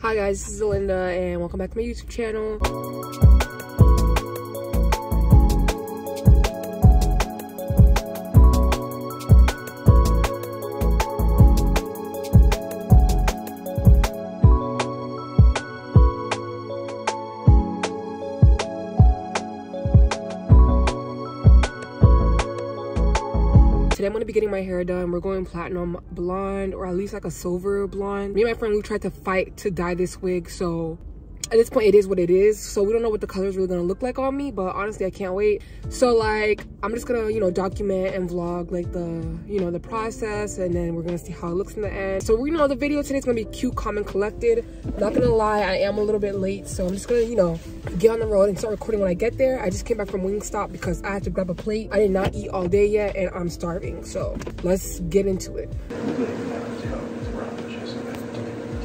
Hi guys, this is Linda and welcome back to my YouTube channel. Today I'm going to be getting my hair done. We're going platinum blonde, or at least like a silver blonde. Me and my friend, we tried to fight to dye this wig, so at this point it is what it is. So we don't know what the color is really going to look like on me, but honestly I can't wait. So like I'm just gonna, you know, document and vlog like the, you know, the process, and then we're gonna see how it looks in the end. So you know, the video today is gonna be cute, calm, and collected. Not gonna lie, I am a little bit late, so I'm just gonna, you know, get on the road and start recording when I get there. I just came back from Wingstop because I had to grab a plate. I did not eat all day yet and I'm starving, so let's get into it.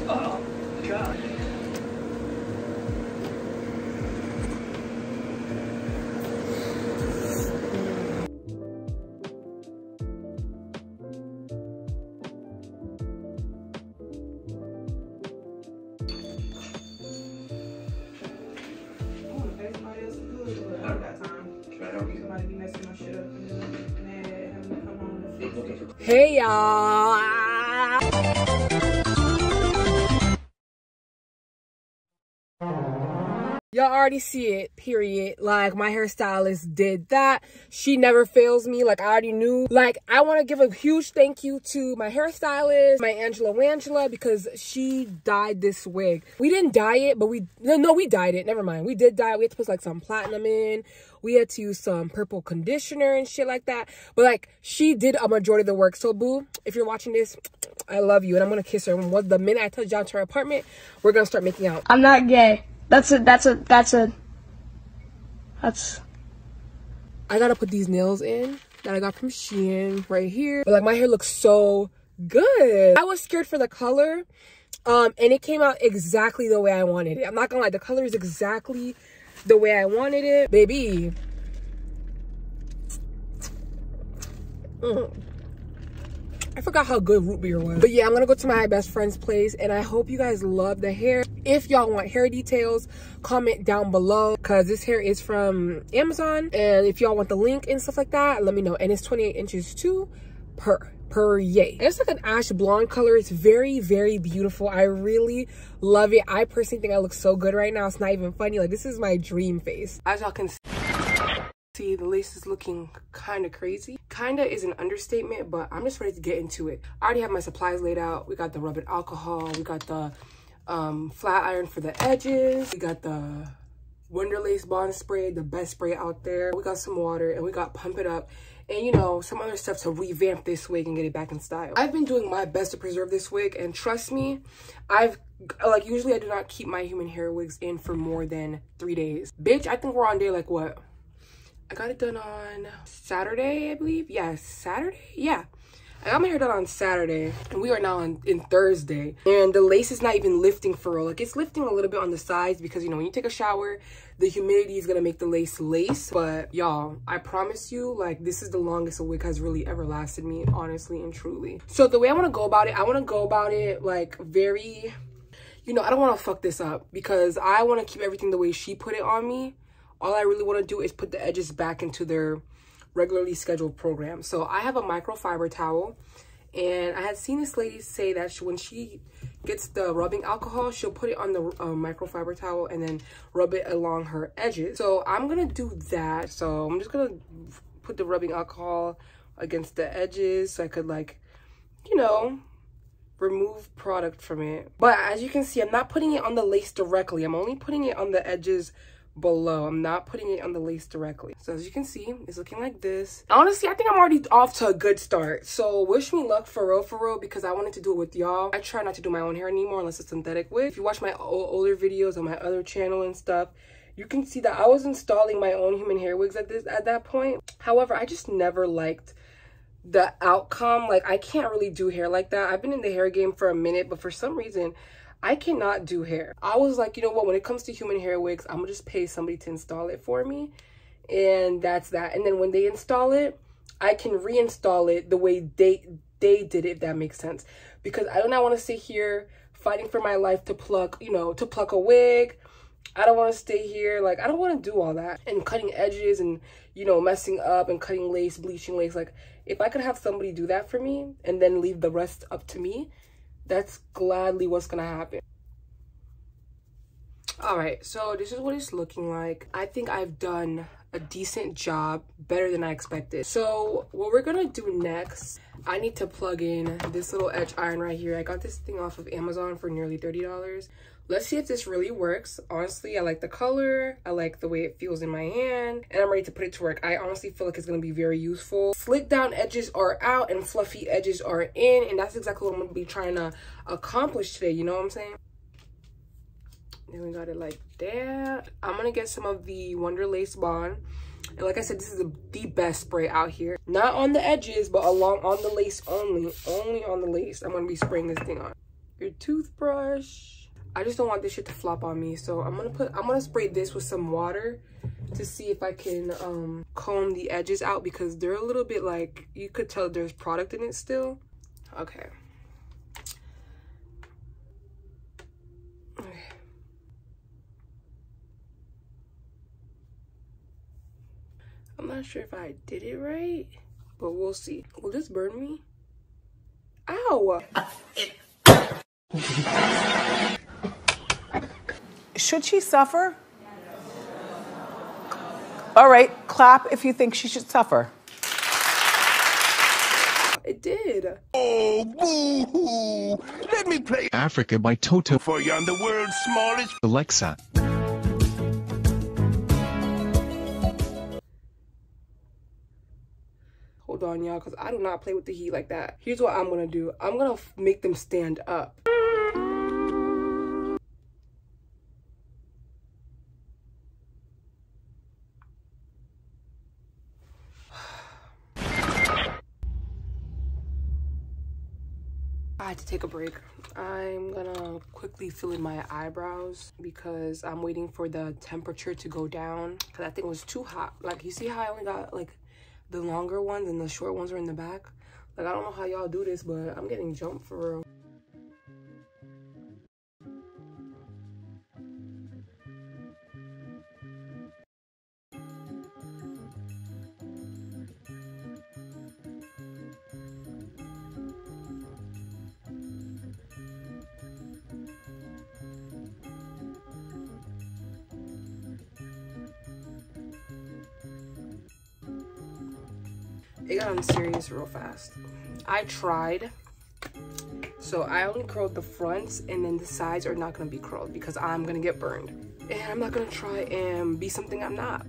Oh god. Hey y'all, y'all already see it, period. Like my hairstylist did that. She never fails me, like I already knew. Like I want to give a huge thank you to my hairstylist, my Angela, because she dyed this wig. We didn't dye it, but we dyed it, never mind. We did dye it. We had to put like some platinum in. We had to use some purple conditioner and shit like that. But like she did a majority of the work. So boo, if you're watching this, I love you and I'm gonna kiss her. And the minute I touch down to her apartment, we're gonna start making out. I'm not gay. That's I gotta put these nails in that I got from Shein right here. But like my hair looks so good. I was scared for the color, and it came out exactly the way I wanted it. I'm not gonna lie, the color is exactly the way I wanted it, baby. I forgot how good root beer was. But yeah, I'm gonna go to my best friend's place and I hope you guys love the hair. If y'all want hair details, comment down below because this hair is from Amazon. And if y'all want the link and stuff like that, let me know. And it's 28 inches too per yay. It's like an ash blonde color. It's very, very beautiful. I really love it. I personally think I look so good right now. It's not even funny. Like this is my dream face. As y'all can see, the lace is looking kind of crazy. Kinda is an understatement, but I'm just ready to get into it. I already have my supplies laid out. We got the rubbing alcohol. We got the flat iron for the edges. We got the Wonder Lace Bond Spray, the best spray out there. We got some water and we got Pump It Up. And you know, some other stuff to revamp this wig and get it back in style. I've been doing my best to preserve this wig, and trust me, usually I do not keep my human hair wigs in for more than 3 days. Bitch, I think we're on day like what? I got it done on Saturday, I believe. Yes, Saturday? Yeah. I got my hair done on Saturday and we are now in Thursday. And the lace is not even lifting for real. Like it's lifting a little bit on the sides because, you know, when you take a shower, the humidity is gonna make the lace lace. But y'all, I promise you, like this is the longest a wig has really ever lasted me, honestly and truly. So the way I wanna go about it, like very, you know, I don't wanna fuck this up because I wanna keep everything the way she put it on me. All I really wanna do is put the edges back into their regularly scheduled program. So I have a microfiber towel, and I had seen this lady say that when she gets the rubbing alcohol, she'll put it on the microfiber towel and then rub it along her edges. So I'm gonna do that. So I'm just gonna put the rubbing alcohol against the edges so I could, like, you know, remove product from it. But as you can see, I'm not putting it on the lace directly. I'm only putting it on the edges below. I'm not putting it on the lace directly. So as you can see, it's looking like this. Honestly, I think I'm already off to a good start. So wish me luck for real, because I wanted to do it with y'all. I try not to do my own hair anymore unless it's synthetic wig. If you watch my older videos on my other channel and stuff, you can see that I was installing my own human hair wigs at that point. However, I just never liked the outcome. Like I can't really do hair like that. I've been in the hair game for a minute, but for some reason I cannot do hair. I was like, you know what, when it comes to human hair wigs, I'm gonna just pay somebody to install it for me, and that's that. And then when they install it, I can reinstall it the way they did it, if that makes sense. Because I do not want to sit here fighting for my life to pluck, you know, to pluck a wig. I don't want to stay here. Like, I don't want to do all that. And cutting edges and, you know, messing up and cutting lace, bleaching lace. Like, if I could have somebody do that for me and then leave the rest up to me, that's gladly what's going to happen. All right, so this is what it's looking like. I think I've done a decent job, better than I expected. So what we're gonna do next, I need to plug in this little edge iron right here. I got this thing off of Amazon for nearly $30. Let's see if this really works. Honestly, I like the color, I like the way it feels in my hand, and I'm ready to put it to work. I honestly feel like it's gonna be very useful. Slick down edges are out and fluffy edges are in, and that's exactly what I'm gonna be trying to accomplish today, you know what I'm saying? Then we got it like that. I'm gonna get some of the Wonder Lace Bond. And like I said, this is the best spray out here. Not on the edges, but along on the lace only. Only on the lace. I'm gonna be spraying this thing on. Your toothbrush. I just don't want this shit to flop on me. So I'm gonna spray this with some water to see if I can comb the edges out, because they're a little bit like, you could tell there's product in it still. Okay. I'm not sure if I did it right, but we'll see. Will this burn me? Ow! Should she suffer? All right, clap if you think she should suffer. It did. Oh, boo-hoo! Let me play Africa by Toto for you on the world's smallest Alexa. Hold on, y'all, because I do not play with the heat like that. Here's what I'm gonna do. I'm gonna make them stand up. I had to take a break. I'm gonna quickly fill in my eyebrows because I'm waiting for the temperature to go down, because that thing was too hot. Like, you see how I only got like the longer ones and the short ones are in the back? Like, I don't know how y'all do this, but I'm getting jumped for real. It got unserious real fast. I tried. So I only curled the fronts, and then the sides are not gonna be curled because I'm gonna get burned. And I'm not gonna try and be something I'm not.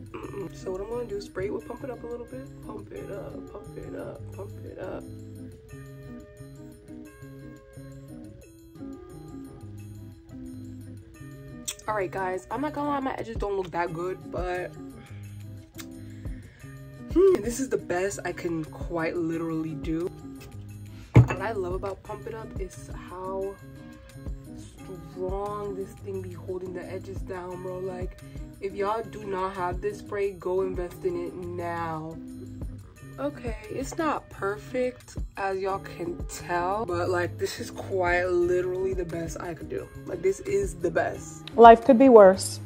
So what I'm gonna do is spray it with Pump It Up a little bit. Pump it up, pump it up, pump it up. All right, guys, I'm not gonna lie, my edges don't look that good, but this is the best I can quite literally do. What I love about Pump It Up is how strong this thing be holding the edges down, bro. Like, if y'all do not have this spray, go invest in it now. Okay, it's not perfect, as y'all can tell, but like, this is quite literally the best I could do. Like, this is the best. Life could be worse.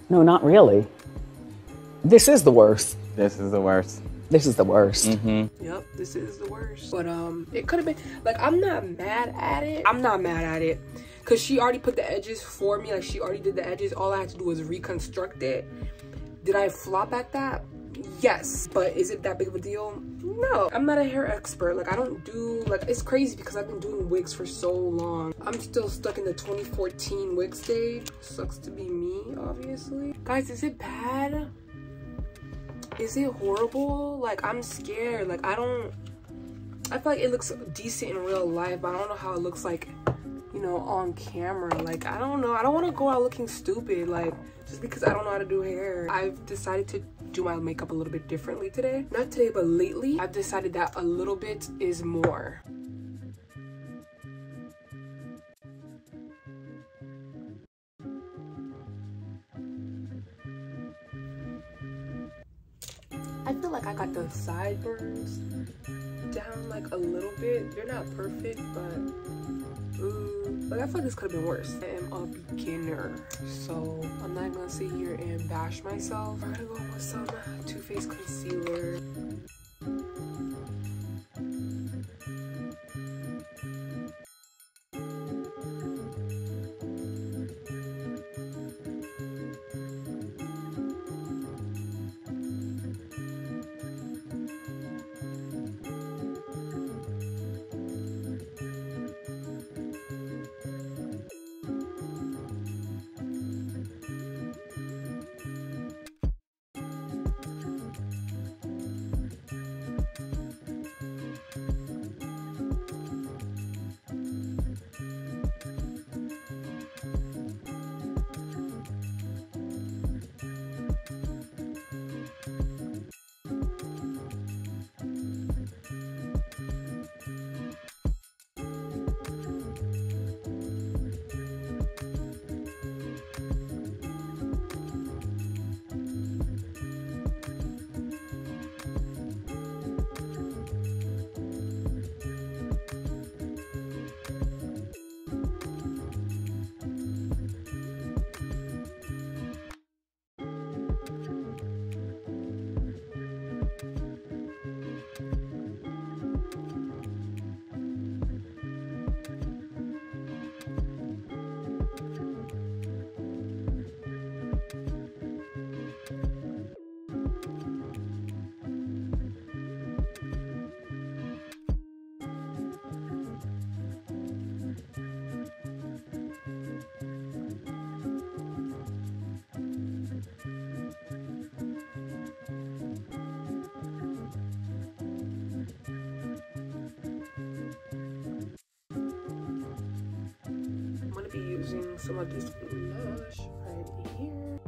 No, not really. This is the worst. This is the worst. This is the worst. Yep, this is the worst. But it could have been, like, I'm not mad at it. I'm not mad at it, because she already put the edges for me. Like, she already did the edges. All I had to do was reconstruct it. Did I flop at that? Yes. But is it that big of a deal? No. I'm not a hair expert. Like, I don't do, like, it's crazy because I've been doing wigs for so long. I'm still stuck in the 2014 wig stage. Sucks to be me, obviously. Guys, is it bad? Is it horrible? Like, I'm scared. Like, I feel like it looks decent in real life, but I don't know how it looks like, you know, on camera. Like, I don't know. I don't want to go out looking stupid, like, just because I don't know how to do hair. I've decided to do my makeup a little bit differently today. Not today, but lately. I've decided that a little bit is more. I feel like I got the sideburns down like a little bit. They're not perfect, but But I feel like this could have been worse. I am a beginner, so I'm not gonna sit here and bash myself. I'm gonna go with some Too Faced concealer. Be using some of this blush right here.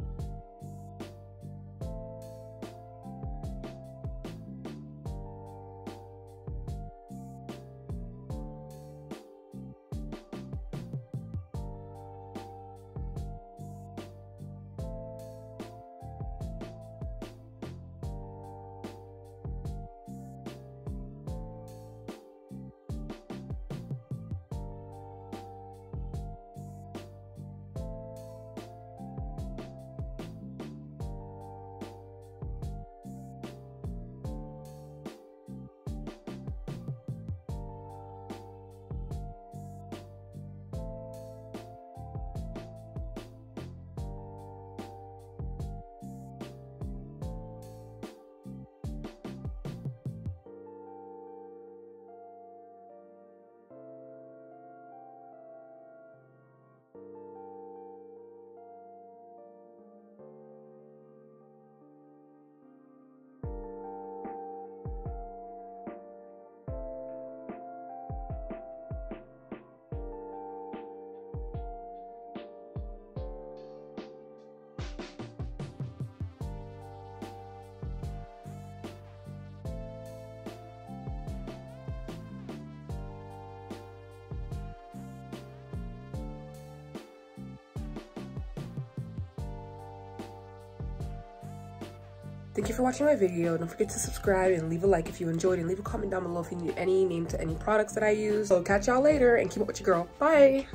Thank you for watching my video. Don't forget to subscribe and leave a like if you enjoyed, and leave a comment down below if you need any name to any products that I use. So catch y'all later and keep up with your girl. Bye.